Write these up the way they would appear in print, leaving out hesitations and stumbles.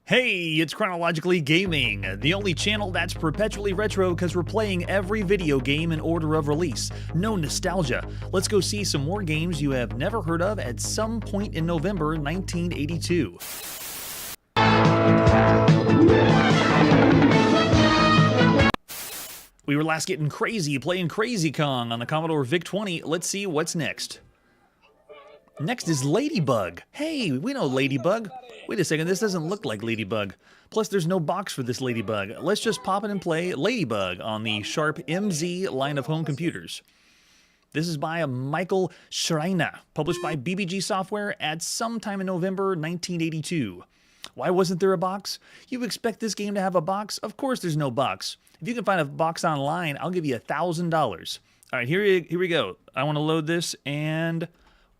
Hey, it's Chronologically Gaming, the only channel that's perpetually retro because we're playing every video game in order of release. No nostalgia. Let's go see some more games you have never heard of at some point in November 1982. We were last getting crazy playing Crazy Kong on the Commodore VIC-20. Let's see what's next. Next is Ladybug. Hey, we know Ladybug. Wait a second, this doesn't look like Ladybug. Plus, there's no box for this Ladybug. Let's just pop it and play Ladybug on the Sharp MZ line of home computers. This is by Michael Schreiner, published by BBG Software at some time in November 1982. Why wasn't there a box? You expect this game to have a box? Of course there's no box. If you can find a box online, I'll give you $1,000. All right, here we go. I want to load this, and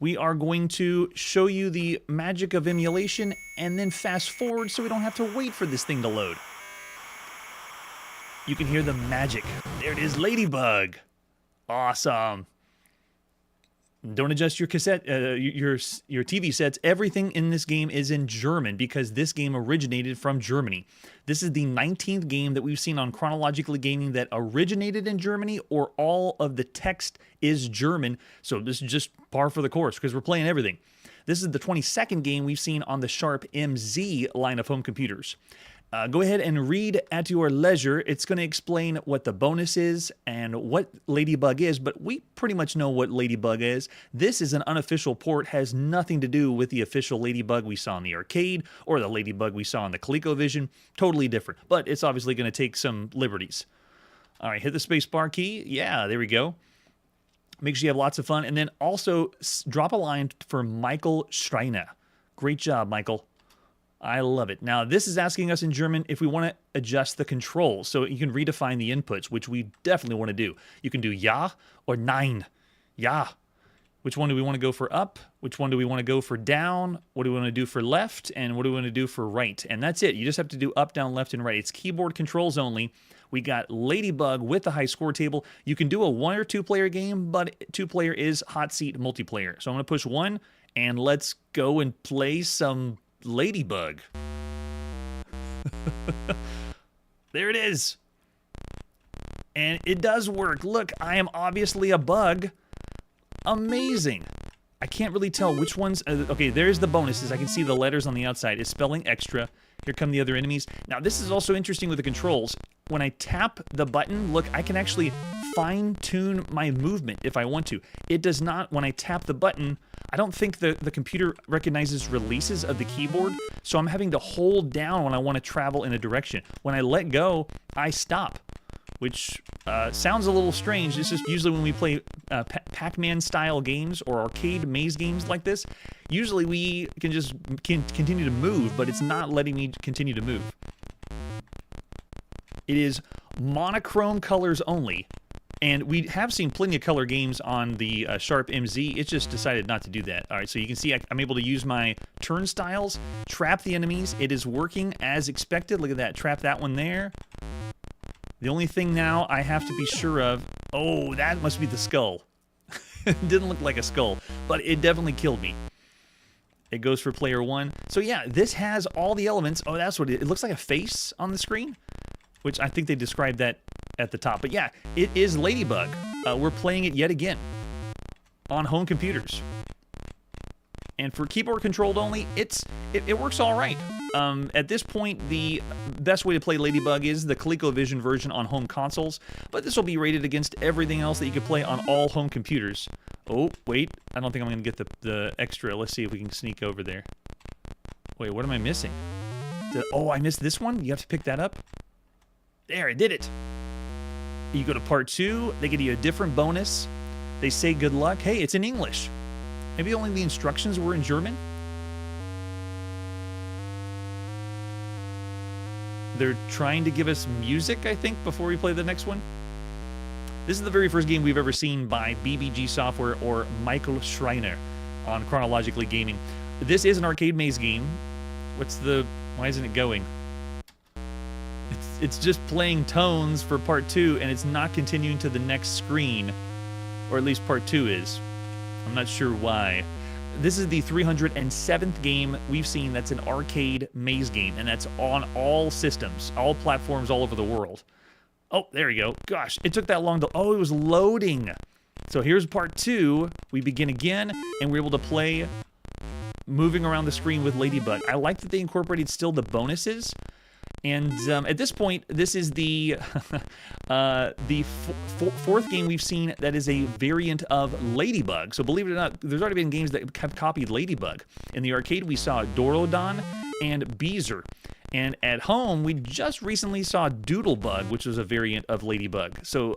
we are going to show you the magic of emulation and then fast forward so we don't have to wait for this thing to load. You can hear the magic. There it is, Ladybug. Awesome. Don't adjust your cassette, your TV sets. Everything in this game is in German because this game originated from Germany. This is the 19th game that we've seen on Chronologically Gaming that originated in Germany, or all of the text is German. So this is just par for the course because we're playing everything. This is the 22nd game we've seen on the Sharp MZ line of home computers. Go ahead and read at your leisure. It's going to explain what the bonus is and what Ladybug is, but we pretty much know what Ladybug is. This is an unofficial port, has nothing to do with the official Ladybug we saw in the arcade or the Ladybug we saw in the ColecoVision. Totally different, but it's obviously going to take some liberties. All right, hit the space bar key. Yeah, there we go. Make sure you have lots of fun. And then also drop a line for Michael Schreiner. Great job, Michael. I love it. Now, this is asking us in German if we want to adjust the controls. So you can redefine the inputs, which we definitely want to do. You can do Ja or Nein. Ja. Which one do we want to go for up? Which one do we want to go for down? What do we want to do for left? And what do we want to do for right? And that's it. You just have to do up, down, left, and right. It's keyboard controls only. We got Ladybug with the high score table. You can do a 1 or 2 player game, but 2 player is hot seat multiplayer. So I'm going to push 1, and let's go and play some Ladybug. There it is. And it does work. Look, I am obviously a bug. Amazing. I can't really tell which ones. Okay, there's the bonuses. I can see the letters on the outside. It's spelling extra. Here come the other enemies. Now, this is also interesting with the controls. When I tap the button, look, I can actually fine-tune my movement if I want to. It does not, when I tap the button, I don't think the computer recognizes releases of the keyboard, so I'm having to hold down when I want to travel in a direction. When I let go, I stop, which sounds a little strange. This is usually when we play Pac-Man style games or arcade maze games like this. Usually we can just continue to move, but it's not letting me continue to move. It is monochrome colors only. And we have seen plenty of color games on the Sharp MZ. It just decided not to do that. All right, so you can see I'm able to use my turnstiles, trap the enemies. It is working as expected. Look at that. Trap that one there. The only thing now I have to be sure of... Oh, that must be the skull. It didn't look like a skull, but it definitely killed me. It goes for player 1. So yeah, this has all the elements. Oh, that's what it looks like, a face on the screen, which I think they described that at the top. But yeah, it is Ladybug. We're playing it yet again on home computers. And for keyboard controlled only, it works all right. At this point, the best way to play Ladybug is the ColecoVision version on home consoles, but this will be rated against everything else that you can play on all home computers. Oh, wait, I don't think I'm going to get the extra. Let's see if we can sneak over there. Wait, what am I missing? Oh, I missed this one? You have to pick that up? There, I did it. You go to part 2, they give you a different bonus. They say good luck. Hey, it's in English. Maybe only the instructions were in German? They're trying to give us music, I think, before we play the next one. This is the very first game we've ever seen by BBG Software or Michael Schreiner on Chronologically Gaming. This is an arcade maze game. Why isn't it going? It's just playing tones for part 2, and it's not continuing to the next screen. Or at least part 2 is. I'm not sure why. This is the 307th game we've seen that's an arcade maze game, and that's on all systems, all platforms all over the world. Oh, there we go. Gosh, it took that long to... Oh, it was loading. So here's part 2. We begin again, and we're able to play moving around the screen with Ladybug. I like that they incorporated still the bonuses. And at this point, this is the fourth game we've seen that is a variant of Ladybug. So believe it or not, there's already been games that have copied Ladybug. In the arcade, we saw Dorodon and Beezer. And at home, we just recently saw Doodlebug, which was a variant of Ladybug. So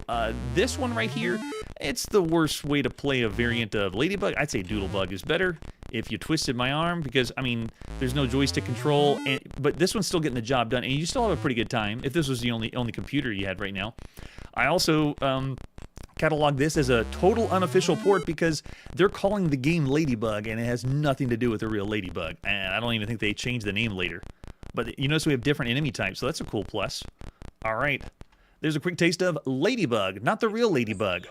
this one right here, it's the worst way to play a variant of Ladybug. I'd say Doodlebug is better if you twisted my arm, because, I mean, there's no joystick control, but this one's still getting the job done, and you still have a pretty good time if this was the only computer you had right now. I also catalog this as a total unofficial port because they're calling the game Ladybug, and it has nothing to do with the real Ladybug, and I don't even think they changed the name later. But you notice we have different enemy types, so that's a cool plus. All right, there's a quick taste of Ladybug, not the real Ladybug.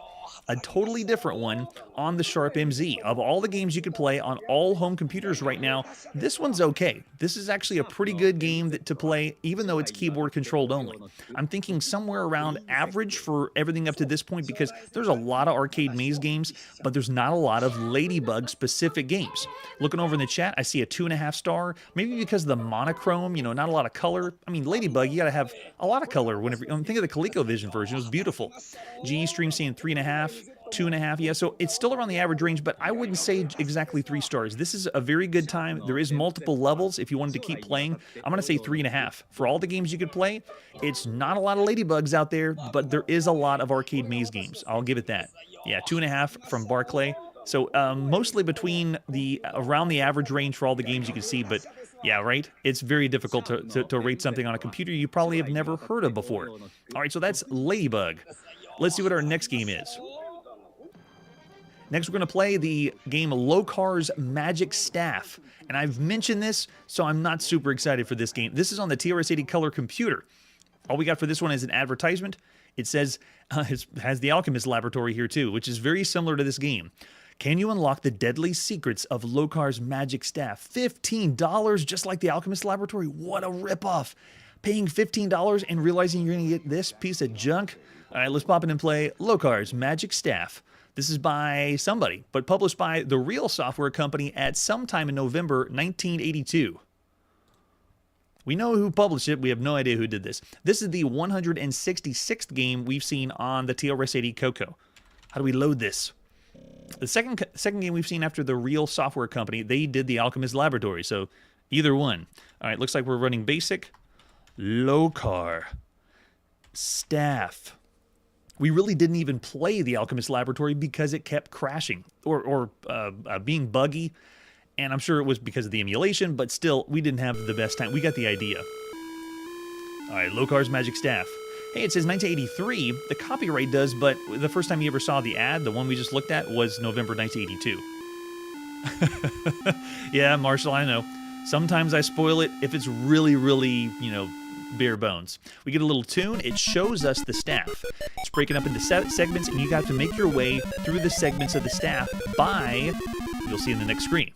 A totally different one on the Sharp MZ. Of all the games you could play on all home computers right now, this one's okay. This is actually a pretty good game to play, even though it's keyboard controlled only. I'm thinking somewhere around average for everything up to this point, because there's a lot of arcade maze games, but there's not a lot of Ladybug specific games. Looking over in the chat, I see a 2.5 star, maybe because of the monochrome, you know, not a lot of color. I mean, Ladybug, you gotta have a lot of color. Whenever think of the ColecoVision version, it was beautiful. GE Stream saying 3.5. 2.5, yeah, so it's still around the average range, but I wouldn't say exactly 3 stars. This is a very good time. There is multiple levels if you wanted to keep playing. I'm going to say 3.5. For all the games you could play, it's not a lot of Ladybugs out there, but there is a lot of arcade maze games. I'll give it that. Yeah, 2.5 from Barclay. So mostly between around the average range for all the games you can see, but yeah, right? It's very difficult to rate something on a computer you probably have never heard of before. All right, so that's Ladybug. Let's see what our next game is. Next, we're going to play the game Lokar's Magic Staff. And I've mentioned this, so I'm not super excited for this game. This is on the TRS-80 color computer. All we got for this one is an advertisement. It says, it has the Alchemist Laboratory here too, which is very similar to this game. Can you unlock the deadly secrets of Lokar's Magic Staff? $15, just like the Alchemist Laboratory? What a ripoff. Paying $15 and realizing you're going to get this piece of junk? All right, let's pop in and play Lokar's Magic Staff. This is by somebody, but published by the Real Software Company at sometime in November 1982. We know who published it. We have no idea who did this. This is the 166th game we've seen on the TRS-80 Coco. How do we load this? The second game we've seen after the Real Software Company, they did the Alchemist Laboratory, so either one. All right, looks like we're running basic. Lokar. Staff. We really didn't even play the Alchemist Laboratory because it kept crashing or being buggy. And I'm sure it was because of the emulation, but still, we didn't have the best time. We got the idea. All right, Lokar's Magic Staff. Hey, it says 1983. The copyright does, but the first time you ever saw the ad, the one we just looked at, was November 1982. Yeah, Marshall, I know. Sometimes I spoil it if it's really, really, you know, bare bones. We get a little tune. It shows us the staff. It's breaking up into segments, and you got to make your way through the segments of the staff by, you'll see in the next screen.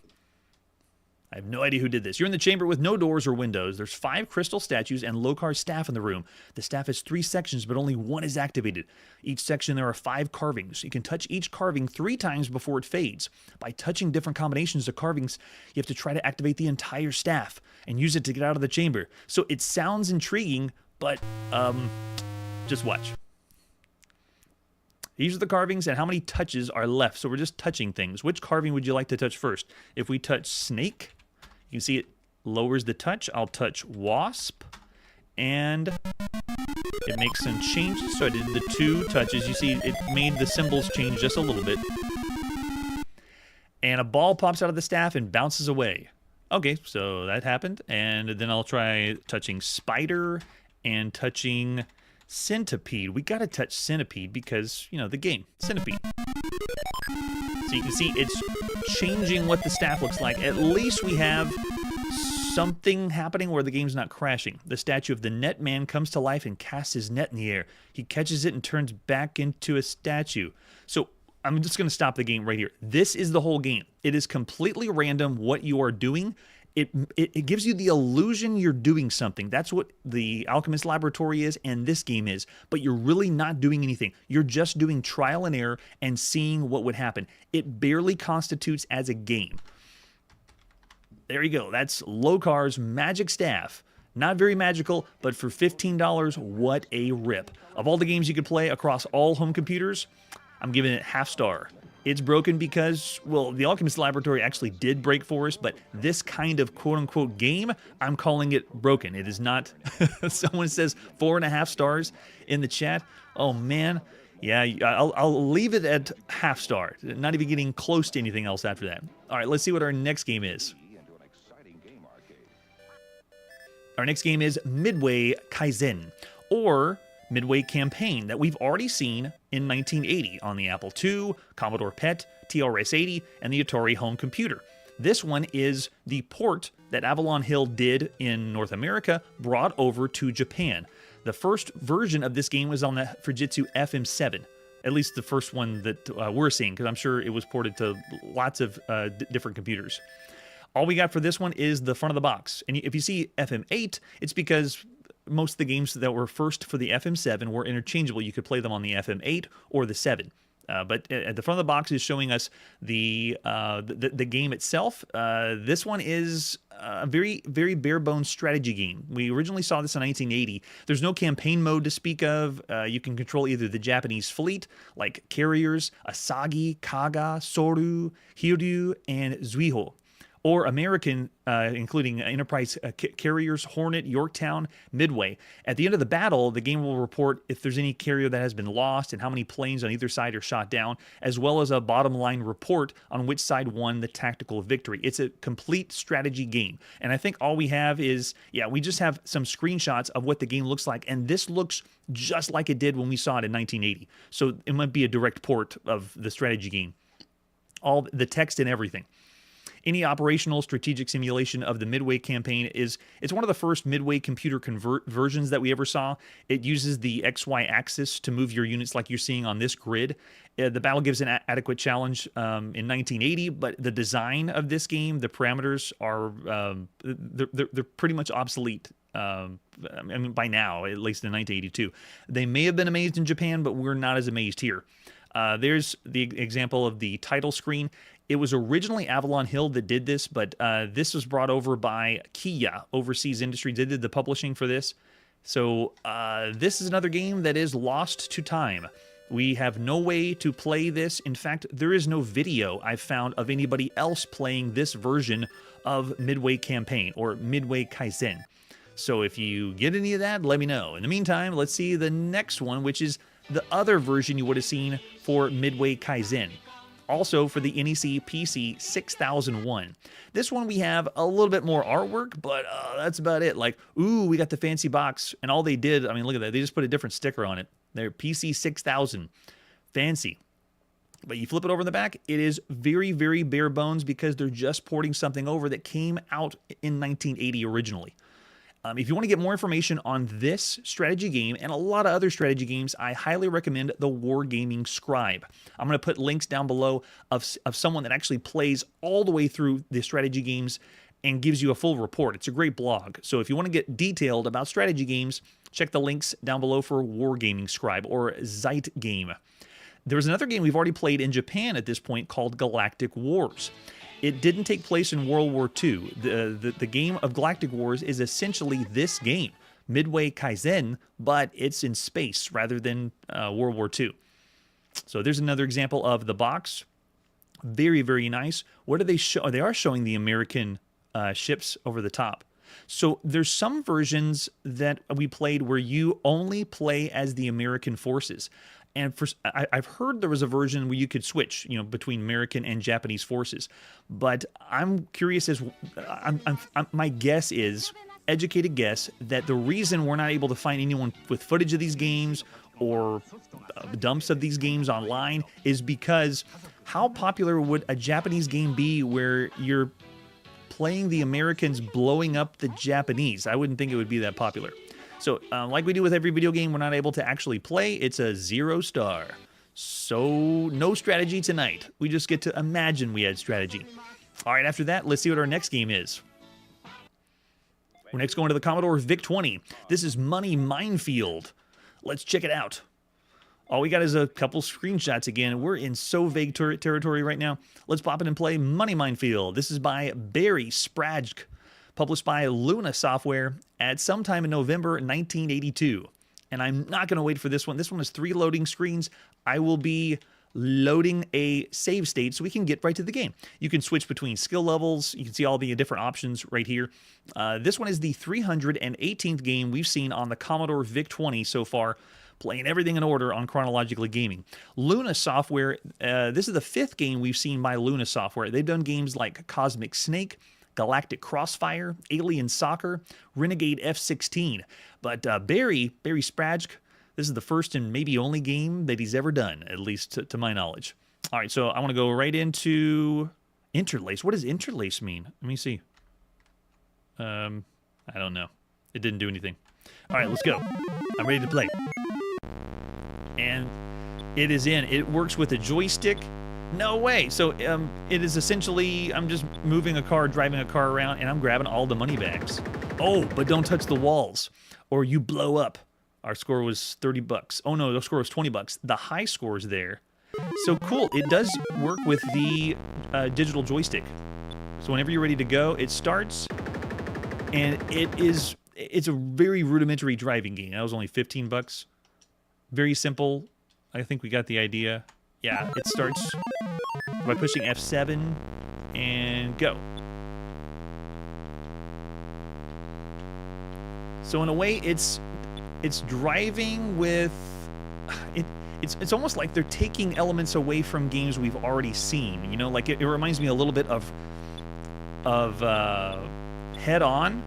I have no idea who did this. You're in the chamber with no doors or windows. There's 5 crystal statues and Lokar's staff in the room. The staff has 3 sections, but only 1 is activated. Each section there are 5 carvings. You can touch each carving 3 times before it fades. By touching different combinations of carvings, you have to try to activate the entire staff and use it to get out of the chamber. So it sounds intriguing, but just watch. These are the carvings and how many touches are left. So we're just touching things. Which carving would you like to touch first? If we touch snake, you can see it lowers the touch. I'll touch wasp, and it makes some changes. So I did the 2 touches. You see it made the symbols change just a little bit. And a ball pops out of the staff and bounces away. Okay, so that happened. And then I'll try touching spider and touching centipede. We got to touch centipede because, you know, the game. Centipede. So you can see it's changing what the staff looks like. At least we have something happening where the game's not crashing. The statue of the net man comes to life and casts his net in the air. He catches it and turns back into a statue. So I'm just going to stop the game right here. This is the whole game. It is completely random what you are doing. It gives you the illusion you're doing something. That's what the Alchemist Laboratory is and this game is, but you're really not doing anything. You're just doing trial and error and seeing what would happen. It barely constitutes as a game. There you go. That's Lokar's Magic Staff. Not very magical, but for $15, what a rip. Of all the games you could play across all home computers, I'm giving it half star. It's broken because, well, the Alchemist Laboratory actually did break for us, but this kind of quote-unquote game, I'm calling it broken. It is not. Someone says 4.5 stars in the chat. Oh, man. Yeah, I'll leave it at half star. Not even getting close to anything else after that. All right, let's see what our next game is. Our next game is Midway Kaizen, or Midway Campaign, that we've already seen in 1980 on the Apple II, Commodore PET, TRS-80, and the Atari home computer. This one is the port that Avalon Hill did in North America, brought over to Japan. The first version of this game was on the Fujitsu FM7, at least the first one that we're seeing, because I'm sure it was ported to lots of different computers. All we got for this one is the front of the box. And if you see FM8, it's because most of the games that were first for the FM7 were interchangeable. You could play them on the FM8 or the 7. But at the front of the box is showing us the game itself. This one is a very, very bare-bones strategy game. We originally saw this in 1980. There's no campaign mode to speak of. You can control either the Japanese fleet, like carriers, Asagi, Kaga, Soru, Hiryu, and Zuiho, or American, including Enterprise carriers, Hornet, Yorktown, Midway. At the end of the battle, the game will report if there's any carrier that has been lost and how many planes on either side are shot down, as well as a bottom line report on which side won the tactical victory. It's a complete strategy game. And I think all we have is, we just have some screenshots of what the game looks like. And this looks just like it did when we saw it in 1980. So it might be a direct port of the strategy game. All the text and everything. Any operational strategic simulation of the Midway campaign it's one of the first Midway computer conversions that we ever saw. It uses the XY axis to move your units like you're seeing on this grid. The battle gives an adequate challenge in 1980, but the design of this game, the parameters are they're pretty much obsolete. I mean, by now, at least in 1982. They may have been amazed in Japan, but we're not as amazed here. There's the example of the title screen. It was originally Avalon Hill that did this, but this was brought over by Kia, Overseas Industries. They did the publishing for this. So this is another game that is lost to time. We have no way to play this. In fact, there is no video I've found of anybody else playing this version of Midway Campaign or Midway Kaizen. So if you get any of that, let me know. In the meantime, let's see the next one, which is the other version you would have seen for Midway Kaizen. Also for the NEC PC 6001. This one we have a little bit more artwork, but that's about it. Like, ooh, we got the fancy box, and all they did, I mean, look at that. They just put a different sticker on it. They're PC 6000. Fancy. But you flip it over in the back, it is very, very bare bones because they're just porting something over that came out in 1980 originally. If you want to get more information on this strategy game and a lot of other strategy games, I highly recommend the Wargaming Scribe. I'm going to put links down below of someone that actually plays all the way through the strategy games and gives you a full report. It's a great blog. So if you want to get detailed about strategy games, check the links down below for Wargaming Scribe or Zeit Game. There's another game we've already played in Japan at this point called Galactic Wars. It didn't take place in World War II. The game of Galactic Wars is essentially this game, Midway Kaizen, but it's in space rather than World War II. So there's another example of the box. Very, very nice. What do they show? They are showing the American ships over the top. So there's some versions that we played where you only play as the American forces. And I've heard there was a version where you could switch, between American and Japanese forces. But I'm curious my guess is, educated guess, that the reason we're not able to find anyone with footage of these games or dumps of these games online is because how popular would a Japanese game be where you're playing the Americans blowing up the Japanese? I wouldn't think it would be that popular. So, like we do with every video game we're not able to actually play, it's a 0 star. So, no strategy tonight. We just get to imagine we had strategy. All right, after that, let's see what our next game is. We're next going to the Commodore VIC-20. This is Money Minefield. Let's check it out. All we got is a couple screenshots again. We're in so vague territory right now. Let's pop in and play Money Minefield. This is by Barry Sprajk, published by Luna Software at sometime in November 1982. And I'm not going to wait for this one. This one has 3 loading screens. I will be loading a save state so we can get right to the game. You can switch between skill levels. You can see all the different options right here. This one is the 318th game we've seen on the Commodore VIC-20 so far, playing everything in order on Chronologically Gaming. Luna Software, this is the 5th game we've seen by Luna Software. They've done games like Cosmic Snake, Galactic Crossfire, Alien Soccer, Renegade F-16. But Barry Sprajk, this is the first and maybe only game that he's ever done, at least to my knowledge. All right, so I want to go right into interlace. What does interlace mean? Let me see. I don't know. It didn't do anything. All right, let's go. I'm ready to play. And it is in. It works with a joystick. No way. So it is essentially, I'm just moving a car, driving a car around, and I'm grabbing all the money bags. Oh, but don't touch the walls, or you blow up. Our score was 30 bucks. Oh no, the score was 20 bucks. The high score is there. So cool. It does work with the digital joystick. So whenever you're ready to go, it starts, and it's a very rudimentary driving game. That was only 15 bucks. Very simple. I think we got the idea. Yeah, it starts by pushing F7 and go. So in a way, it's driving with it's almost like they're taking elements away from games we've already seen. You know, like it reminds me a little bit of Head On,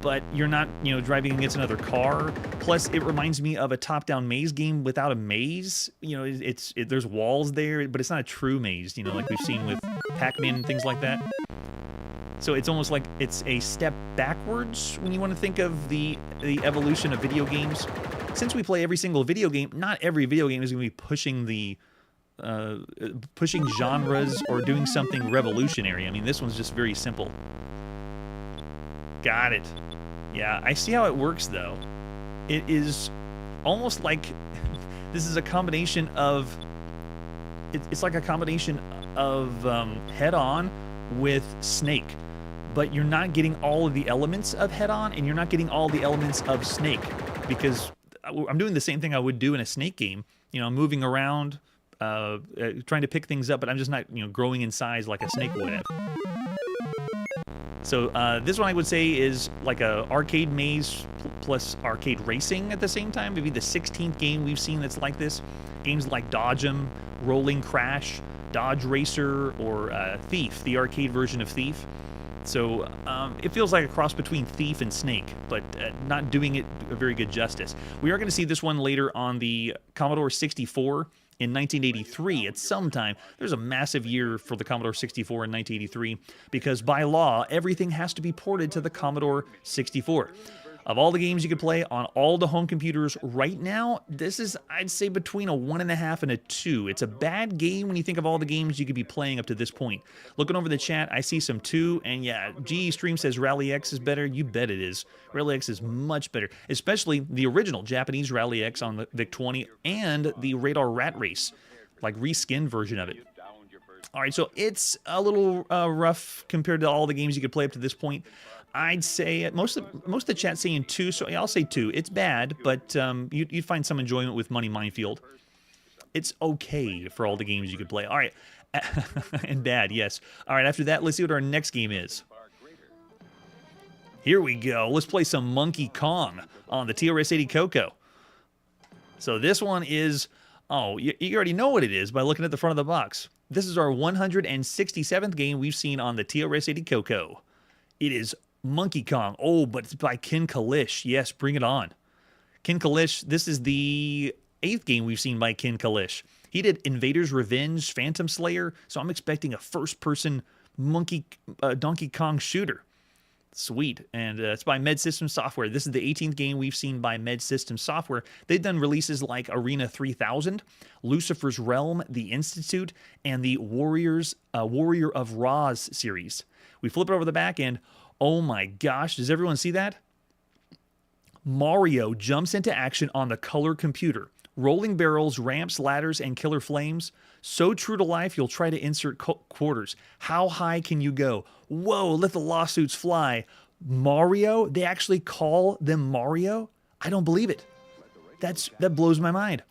but you're not, you know, driving against another car. Plus, it reminds me of a top-down maze game without a maze. You know, there's walls there, but it's not a true maze, you know, like we've seen with Pac-Man and things like that. So it's almost like it's a step backwards when you want to think of the evolution of video games. Since we play every single video game, not every video game is going to be pushing genres or doing something revolutionary. I mean, this one's just very simple. Got it. Yeah, I see how it works, though. It is almost like this is a combination of... It's like a combination of Head On with Snake. But you're not getting all of the elements of Head On, and you're not getting all the elements of Snake. Because I'm doing the same thing I would do in a Snake game. You know, I'm moving around, trying to pick things up, but I'm just not, you know, growing in size like a Snake would have. So this one I would say is like a arcade maze plus arcade racing at the same time. Maybe the 16th game we've seen that's like this. Games like Dodge 'em, Rolling Crash, Dodge Racer, or Thief, the arcade version of Thief. So it feels like a cross between Thief and Snake, but not doing it a very good justice. We are going to see this one later on the Commodore 64 in 1983 at some time. There's a massive year for the Commodore 64 in 1983 because by law, everything has to be ported to the Commodore 64. Of all the games you could play on all the home computers right now, this is, I'd say, between a 1.5 and a 2. It's a bad game when you think of all the games you could be playing up to this point. Looking over the chat, I see some 2, and yeah, GE Stream says Rally X is better. You bet it is. Rally X is much better, especially the original Japanese Rally X on the VIC-20 and the Radar Rat Race, like reskinned version of it. All right, so it's a little rough compared to all the games you could play up to this point. I'd say most of the chat saying 2, so yeah, I'll say 2. It's bad, but you'd find some enjoyment with Money Minefield. It's okay for all the games you could play. All right, and bad, yes. All right, after that, let's see what our next game is. Here we go. Let's play some Monkey Kong on the TRS-80 Coco. So this one is, oh, you already know what it is by looking at the front of the box. This is our 167th game we've seen on the TRS-80 Coco. It is Monkey Kong. Oh, but it's by Ken Kalish. Yes, bring it on. Ken Kalish, this is the 8th game we've seen by Ken Kalish. He did Invader's Revenge, Phantom Slayer, so I'm expecting a first-person Donkey Kong shooter. Sweet. And it's by Med System Software. This is the 18th game we've seen by Med System Software. They've done releases like Arena 3000, Lucifer's Realm, The Institute, and the Warrior of Ra's series. We flip it over the back and oh my gosh, does everyone see that? Mario jumps into action on the color computer. Rolling barrels, ramps, ladders, and killer flames. So true to life, you'll try to insert quarters. How high can you go? Whoa, let the lawsuits fly. Mario? They actually call them Mario? I don't believe it. That blows my mind.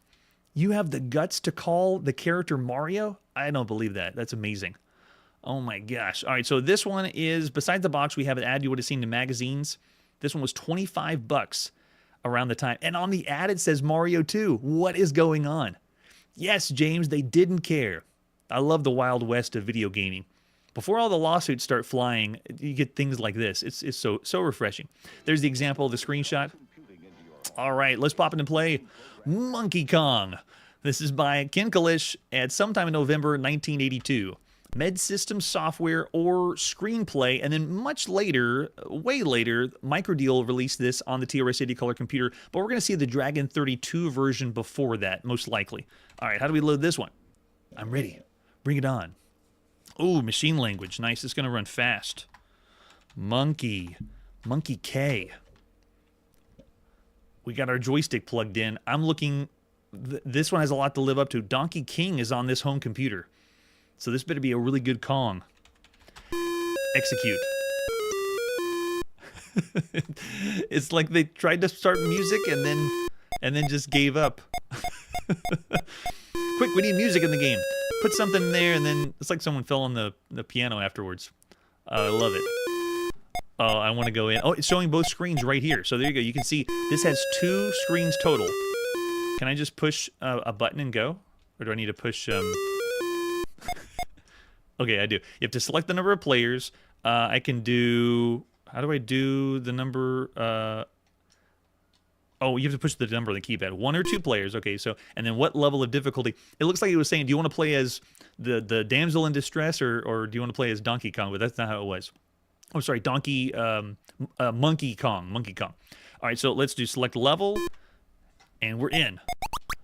You have the guts to call the character Mario? I don't believe that. That's amazing. Oh my gosh. All right, so this one is, besides the box, we have an ad you would have seen in magazines. This one was $25 around the time. And on the ad, it says Mario 2. What is going on? Yes, James, they didn't care. I love the Wild West of video gaming. Before all the lawsuits start flying, you get things like this. It's so refreshing. There's the example of the screenshot. All right, let's pop in and play Monkey Kong. This is by Ken Kalish at sometime in November 1982. Med System Software or Screenplay, and then much later, way later, Microdeal released this on the TRS-80 color computer, but we're going to see the Dragon 32 version before that, most likely. All right, how do we load this one? I'm ready. Bring it on. Oh, machine language. Nice. It's going to run fast. Monkey K. We got our joystick plugged in. I'm looking... This one has a lot to live up to. Donkey King is on this home computer. So this better be a really good Kong. Execute. It's like they tried to start music and then just gave up. Quick, we need music in the game. Put something in there and then it's like someone fell on the piano afterwards. I love it. Oh, I want to go in. Oh, it's showing both screens right here. So there you go. You can see this has 2 screens total. Can I just push a button and go? Or do I need to push... Okay, I do. You have to select the number of players. I can do... How do I do the number... Oh, you have to push the number on the keypad. 1 or 2 players. Okay, so... And then what level of difficulty? It looks like it was saying, do you want to play as the damsel in distress or do you want to play as Donkey Kong? But that's not how it was. Oh, sorry, Monkey Kong. Monkey Kong. All right, so let's do select level. And we're in.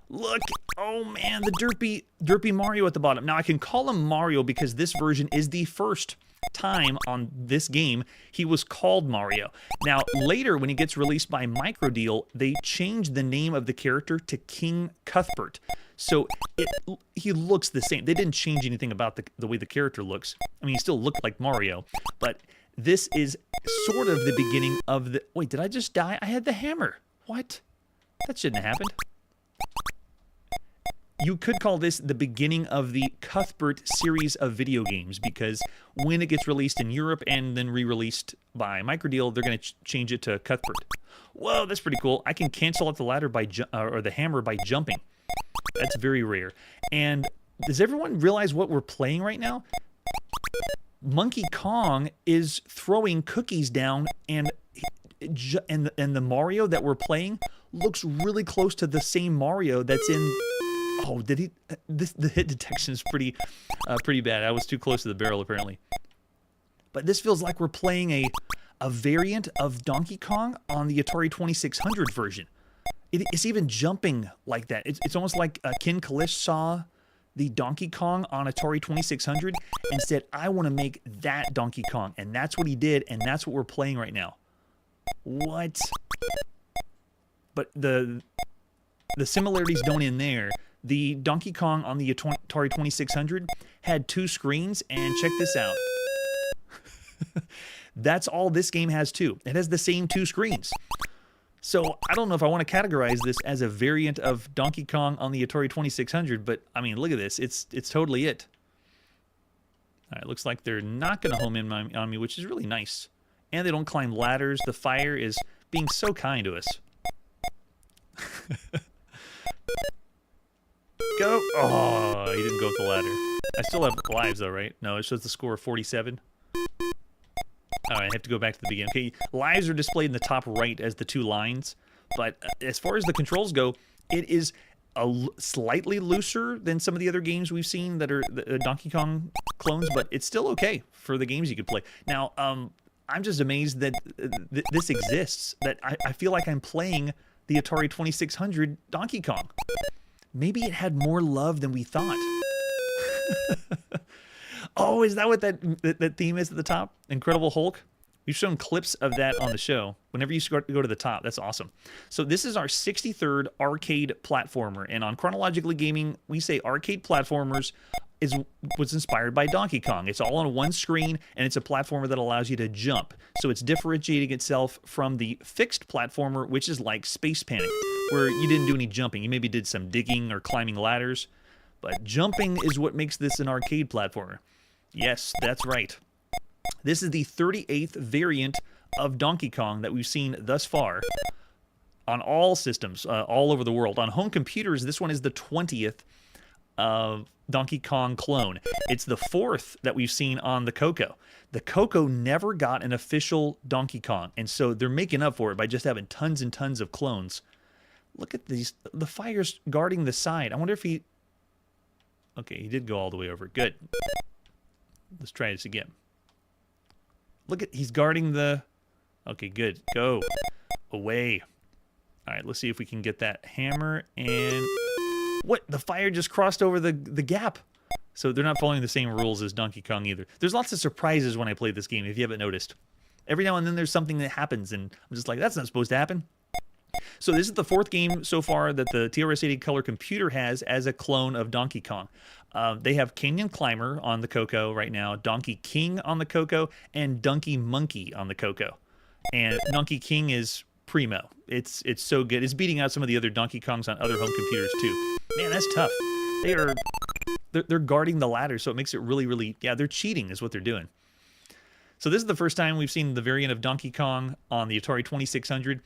Look, oh man, the derpy Mario at the bottom. Now I can call him Mario because this version is the first time on this game he was called Mario. Now later when he gets released by Microdeal, they changed the name of the character to King Cuthbert. So he looks the same. They didn't change anything about the way the character looks. I mean, he still looked like Mario, but this is sort of the beginning of the... Wait, did I just die? I had the hammer. What? That shouldn't have happened. You could call this the beginning of the Cuthbert series of video games because when it gets released in Europe and then re-released by Microdeal, they're going to change it to Cuthbert. Whoa, that's pretty cool. I can cancel out the ladder or the hammer by jumping. That's very rare. And does everyone realize what we're playing right now? Monkey Kong is throwing cookies down, and the Mario that we're playing looks really close to the same Mario that's in... Oh, did he? The hit detection is pretty bad. I was too close to the barrel, apparently. But this feels like we're playing a variant of Donkey Kong on the Atari 2600 version. It's even jumping like that. It's almost like Ken Kalish saw the Donkey Kong on Atari 2600 and said, I want to make that Donkey Kong. And that's what he did, and that's what we're playing right now. What? But the similarities don't end there. The Donkey Kong on the Atari 2600 had 2 screens, and check this out. That's all this game has too. It has the same 2 screens. So I don't know if I want to categorize this as a variant of Donkey Kong on the Atari 2600, but I mean, look at this. It's totally it. All right, looks like they're not going to home in on me, which is really nice. And they don't climb ladders. The fire is being so kind to us. Go. Oh, he didn't go with the ladder. I still have lives though, right? No, it shows the score of 47. All right, I have to go back to the beginning. Okay, lives are displayed in the top right as the 2 lines, but as far as the controls go, it is slightly looser than some of the other games we've seen that are the Donkey Kong clones, but it's still okay for the games you could play. Now, I'm just amazed that this exists, that I feel like I'm playing the Atari 2600 Donkey Kong. Maybe it had more love than we thought. Oh, is that what that theme is at the top? Incredible Hulk? We've shown clips of that on the show. Whenever you go to the top, that's awesome. So this is our 63rd arcade platformer. And on Chronologically Gaming, we say arcade platformers was inspired by Donkey Kong. It's all on one screen, and it's a platformer that allows you to jump. So it's differentiating itself from the fixed platformer, which is like Space Panic, where you didn't do any jumping. You maybe did some digging or climbing ladders. But jumping is what makes this an arcade platformer. Yes, that's right. This is the 38th variant of Donkey Kong that we've seen thus far on all systems, all over the world. On home computers, this one is the 20th Donkey Kong clone. It's the 4th that we've seen on the Coco. The Coco never got an official Donkey Kong, and so they're making up for it by just having tons and tons of clones. Look at these, the fire's guarding the side. I wonder if he... Okay, he did go all the way over. Good. Let's try this again. Look at, he's guarding the... Okay, good. Go. Away. All right, let's see if we can get that hammer and... What? The fire just crossed over the gap. So they're not following the same rules as Donkey Kong either. There's lots of surprises when I play this game, if you haven't noticed. Every now and then there's something that happens, and I'm just like, that's not supposed to happen. So this is the 4th game so far that the TRS-80 color computer has as a clone of Donkey Kong. They have Canyon Climber on the Coco right now, Donkey King on the Coco, and Donkey Monkey on the Coco. And Donkey King is primo. It's so good. It's beating out some of the other Donkey Kongs on other home computers too. Man, that's tough. They're guarding the ladder, so it makes it really, really... Yeah, they're cheating is what they're doing. So this is the first time we've seen the variant of Donkey Kong on the Atari 2600.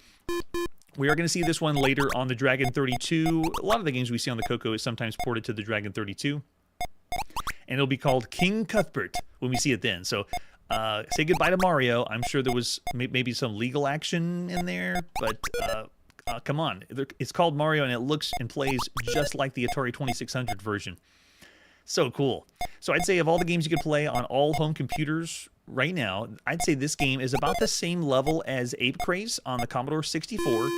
We are going to see this one later on the Dragon 32. A lot of the games we see on the Coco is sometimes ported to the Dragon 32. And it'll be called King Cuthbert when we see it then. So say goodbye to Mario. I'm sure there was maybe some legal action in there, but come on. It's called Mario, and it looks and plays just like the Atari 2600 version. So cool. So I'd say of all the games you could play on all home computers right now, I'd say this game is about the same level as Ape Craze on the Commodore 64,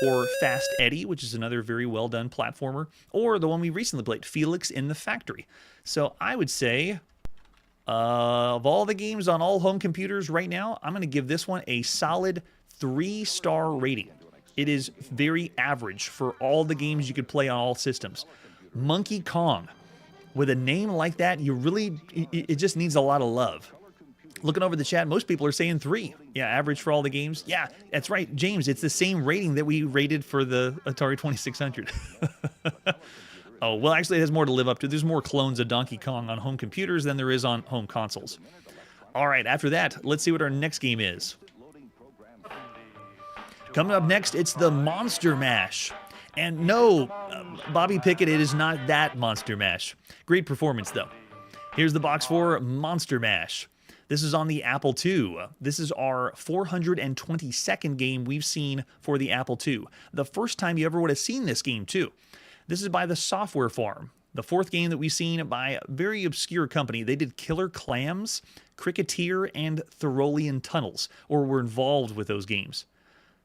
or Fast Eddie, which is another very well done platformer, or the one we recently played, Felix in the Factory. So I would say of all the games on all home computers right now, I'm going to give this one a solid 3-star rating. It is very average for all the games you could play on all systems. Monkey Kong. With a name like that, it just needs a lot of love. Looking over the chat, most people are saying 3. Yeah, average for all the games. Yeah, that's right, James. It's the same rating that we rated for the Atari 2600. Oh, well, actually, it has more to live up to. There's more clones of Donkey Kong on home computers than there is on home consoles. All right, after that, let's see what our next game is. Coming up next, it's the Monster Mash. And no, Bobby Pickett, it is not that Monster Mash. Great performance, though. Here's the box for Monster Mash. This is on the Apple II. This is our 422nd game we've seen for the Apple II. The first time you ever would have seen this game, too. This is by the Software Farm. The 4th game that we've seen by a very obscure company. They did Killer Clams, Cricketeer, and Thoroughlian Tunnels, or were involved with those games.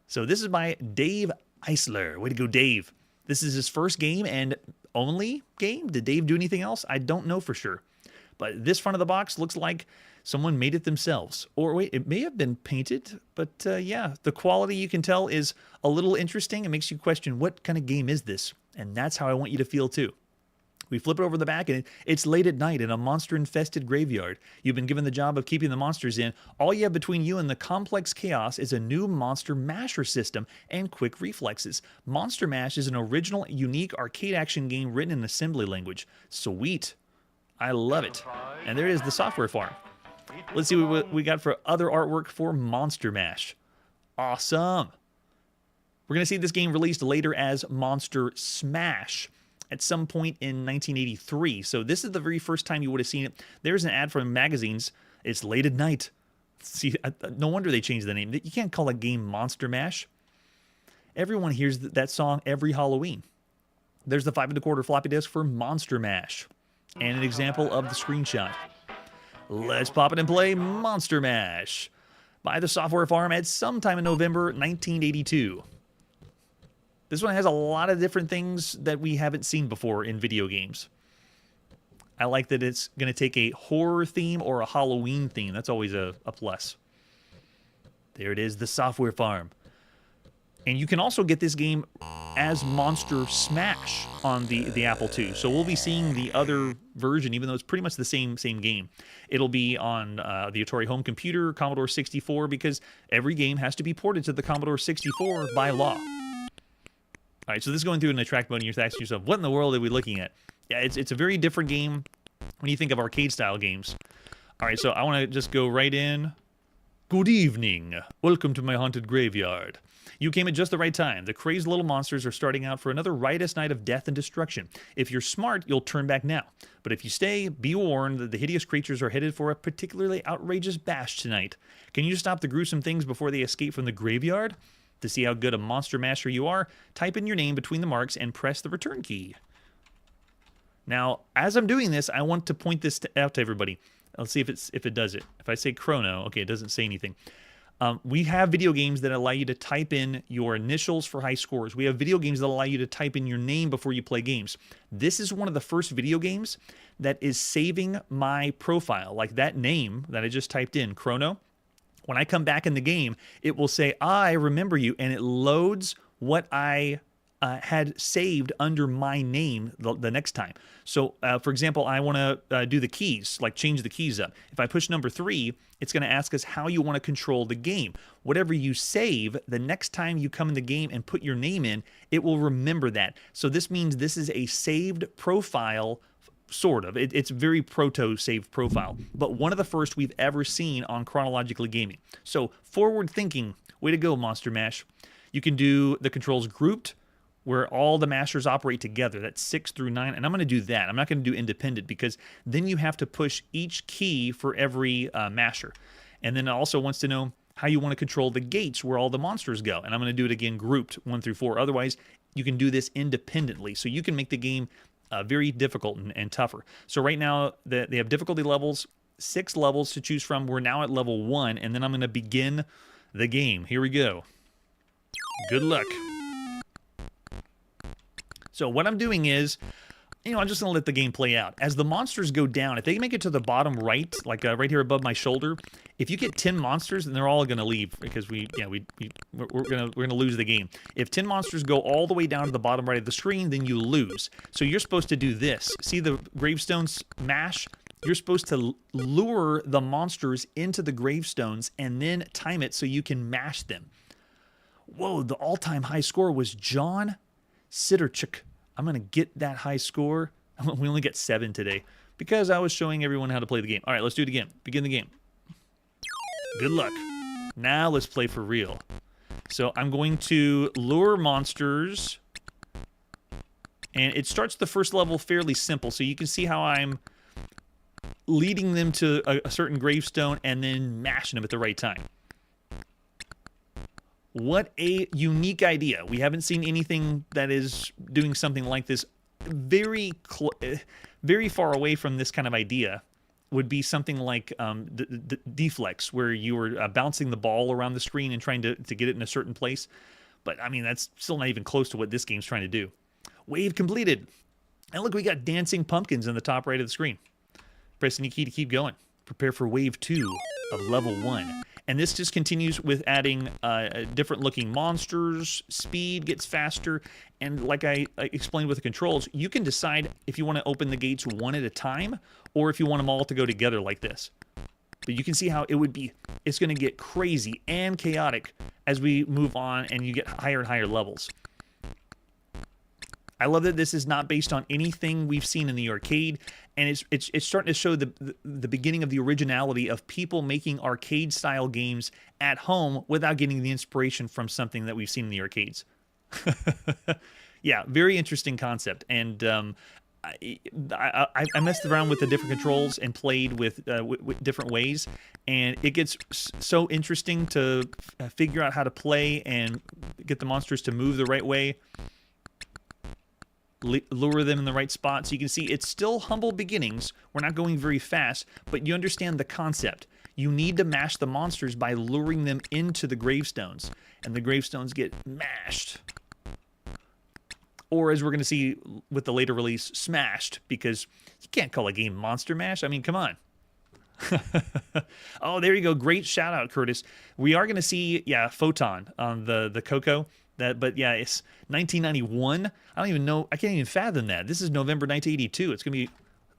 So this is by Dave Eisler. Way to go, Dave. This is his first game and only game. Did Dave do anything else? I don't know for sure. But this front of the box looks like someone made it themselves. Or wait, it may have been painted. But yeah, the quality you can tell is a little interesting. It makes you question, what kind of game is this? And that's how I want you to feel too. We flip it over the back, and it's late at night in a monster-infested graveyard. You've been given the job of keeping the monsters in. All you have between you and the complex chaos is a new Monster Masher system and quick reflexes. Monster Mash is an original, unique arcade action game written in assembly language. Sweet. I love it. And there is the Software Farm. Let's see what we got for other artwork for Monster Mash. Awesome. We're going to see this game released later as Monster Smash at some point in 1983. So this is the very first time you would have seen it. There's an ad from magazines. It's late at night. See, no wonder they changed the name. You can't call a game Monster Mash. Everyone hears that song every Halloween. There's the 5 1/4 floppy disk for Monster Mash. And an example of the screenshot. Let's pop it and play Monster Mash. by the software farm at sometime in November 1982. This one has a lot of different things that we haven't seen before in video games. I like that it's going to take a horror theme or a Halloween theme. That's always a plus. There it is, the software farm. And you can also get this game as Monster Smash on the Apple II. So we'll be seeing the other version, even though it's pretty much the same game. It'll be on the Atari home computer, Commodore 64, because every game has to be ported to the Commodore 64 by law. All right, so this is going through an attract mode, and you're asking yourself, what in the world are we looking at? Yeah, it's a very different game when you think of arcade-style games. All right, so I want to just go right in. Good evening. Welcome to my haunted graveyard. You came at just the right time. The crazed little monsters are starting out for another riotous night of death and destruction. If you're smart, you'll turn back now. But if you stay, be warned that the hideous creatures are headed for a particularly outrageous bash tonight. Can you stop the gruesome things before they escape from the graveyard? To see how good a monster masher you are, type in your name between the marks and press the return key. Now, as I'm doing this, I want to point this out to everybody. Let's see if it does it. If I say chrono, okay, it doesn't say anything. We have video games that allow you to type in your initials for high scores. We have video games that allow you to type in your name before you play games. This is one of the first video games that is saving my profile, like that name that I just typed in, chrono. When I come back in the game, it will say, I remember you, and it loads what I had saved under my name the next time. So, for example, I want to do the keys, like change the keys up. If I push number 3, it's going to ask us how you want to control the game. Whatever you save, the next time you come in the game and put your name in, it will remember that. So this means this is a saved profile, sort of. It's very proto-saved profile, but one of the first we've ever seen on Chronologically Gaming. So forward thinking, way to go, Monster Mash. You can do the controls grouped, where all the mashers operate together. That's 6 through 9, and I'm going to do that. I'm not going to do independent, because then you have to push each key for every masher. And then it also wants to know how you want to control the gates where all the monsters go. And I'm going to do it again grouped 1 through 4. Otherwise, you can do this independently. So you can make the game very difficult and tougher. So right now, they have difficulty levels, 6 levels to choose from. We're now at level 1, and then I'm going to begin the game. Here we go. Good luck. So what I'm doing is, I'm just going to let the game play out. As the monsters go down, if they make it to the bottom right, like right here above my shoulder, if you get 10 monsters, then they're all going to leave, because we're going to lose the game. If 10 monsters go all the way down to the bottom right of the screen, then you lose. So you're supposed to do this. See the gravestones mash? You're supposed to lure the monsters into the gravestones and then time it so you can mash them. Whoa, the all-time high score was John Sidorchuk. I'm going to get that high score. We only get 7 today because I was showing everyone how to play the game. All right, let's do it again. Begin the game. Good luck. Now let's play for real. So I'm going to lure monsters, and it starts the first level fairly simple. So you can see how I'm leading them to a certain gravestone and then mashing them at the right time. What a unique idea. We haven't seen anything that is doing something like this. Very far away from this kind of idea would be something like Deflex, where you were bouncing the ball around the screen and trying to get it in a certain place. But, I mean, that's still not even close to what this game's trying to do. Wave completed. And look, we got dancing pumpkins in the top right of the screen. Press any key to keep going. Prepare for wave 2 of level 1. And this just continues with adding different looking monsters, speed gets faster, and like I explained with the controls, you can decide if you want to open the gates one at a time or if you want them all to go together like this. But you can see how it's going to get crazy and chaotic as we move on and you get higher and higher levels. I love that this is not based on anything we've seen in the arcade, and it's starting to show the beginning of the originality of people making arcade-style games at home without getting the inspiration from something that we've seen in the arcades. Yeah, very interesting concept, and I messed around with the different controls and played with different ways, and it gets so interesting to figure out how to play and get the monsters to move the right way. Lure them in the right spot. So you can see it's still humble beginnings. We're not going very fast, but you understand the concept. you need to mash the monsters by luring them into the gravestones, and the gravestones get mashed. Or, as we're going to see with the later release, smashed, because you can't call a game Monster Mash. I mean, come on. Oh, there you go. Great shout out, Curtis. We are going to see, yeah, Photon on the Coco. But yeah, it's 1991. I don't even know. I can't even fathom that. This is November 1982. It's going to be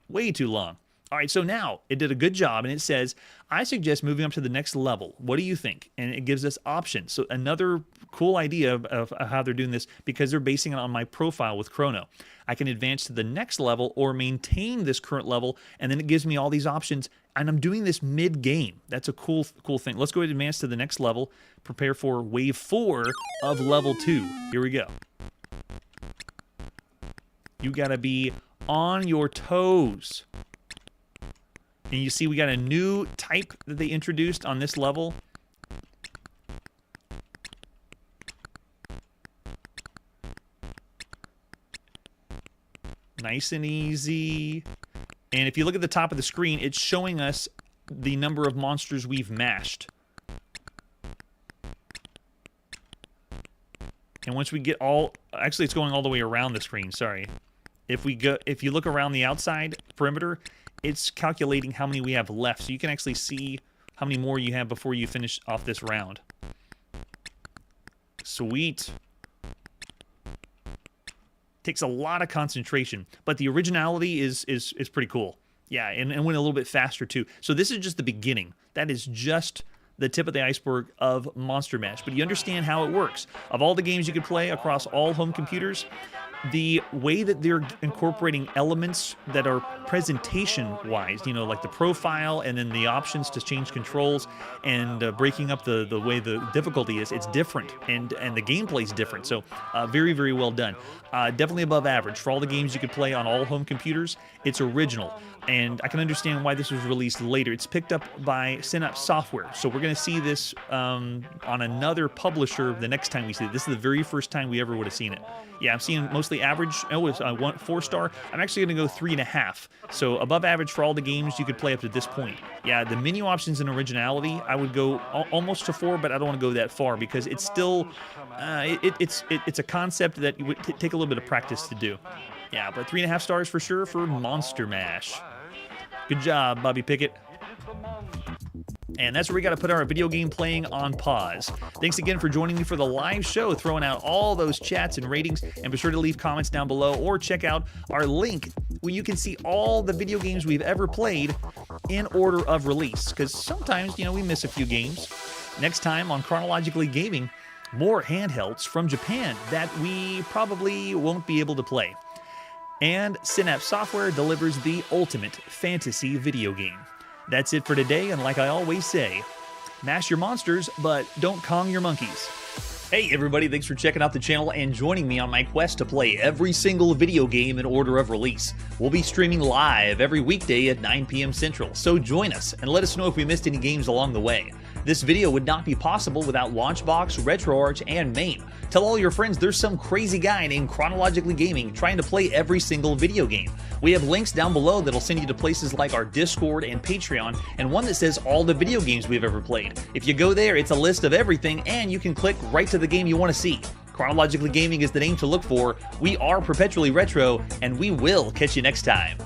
way too long. All right, so now it did a good job, and it says, I suggest moving up to the next level. What do you think? And it gives us options. So another cool idea of how they're doing this, because they're basing it on my profile with Chrono. I can advance to the next level or maintain this current level, and then it gives me all these options, and I'm doing this mid-game. That's a cool thing. Let's go ahead and advance to the next level. Prepare for wave 4 of level 2. Here we go. You got to be on your toes. And you see we got a new type that they introduced on this level. Nice and easy. And if you look at the top of the screen, it's showing us the number of monsters we've mashed. And once we get all... Actually, it's going all the way around the screen, sorry. If you look around the outside perimeter, it's calculating how many we have left. So you can actually see how many more you have before you finish off this round. Sweet. Takes a lot of concentration, but the originality is pretty cool. Yeah, and went a little bit faster too. So this is just the beginning. That is just the tip of the iceberg of Monster Mash. But you understand how it works. Of all the games you could play across all home computers, the way that they're incorporating elements that are presentation-wise, you know, like the profile and then the options to change controls and breaking up the way the difficulty is, it's different, and the gameplay is different. So very, very well done. Definitely above average. For all the games you could play on all home computers, it's original. And I can understand why this was released later. It's picked up by Synapse Software. So we're going to see this on another publisher the next time we see it. This is the very first time we ever would have seen it. Yeah, I'm seeing mostly average. Oh, it's 4-star. I'm actually going to go 3.5. So above average for all the games you could play up to this point. Yeah, the menu options and originality, I would go almost to 4, but I don't want to go that far because it's still, it's a concept that would take a little bit of practice to do. Yeah, but 3.5 stars for sure for Monster Mash. Good job, Bobby Pickett. And that's where we got to put our video game playing on pause. Thanks again for joining me for the live show, throwing out all those chats and ratings. And be sure to leave comments down below or check out our link where you can see all the video games we've ever played in order of release. Because sometimes, you know, we miss a few games. Next time on Chronologically Gaming, more handhelds from Japan that we probably won't be able to play. And Synapse Software delivers the ultimate fantasy video game. That's it for today, and like I always say, mash your monsters, but don't Kong your monkeys. Hey everybody, thanks for checking out the channel and joining me on my quest to play every single video game in order of release. We'll be streaming live every weekday at 9 p.m. Central, so join us and let us know if we missed any games along the way. This video would not be possible without Launchbox, RetroArch, and MAME. Tell all your friends there's some crazy guy named Chronologically Gaming trying to play every single video game. We have links down below that'll send you to places like our Discord and Patreon, and one that says all the video games we've ever played. If you go there, it's a list of everything, and you can click right to the game you want to see. Chronologically Gaming is the name to look for. We are perpetually retro, and we will catch you next time.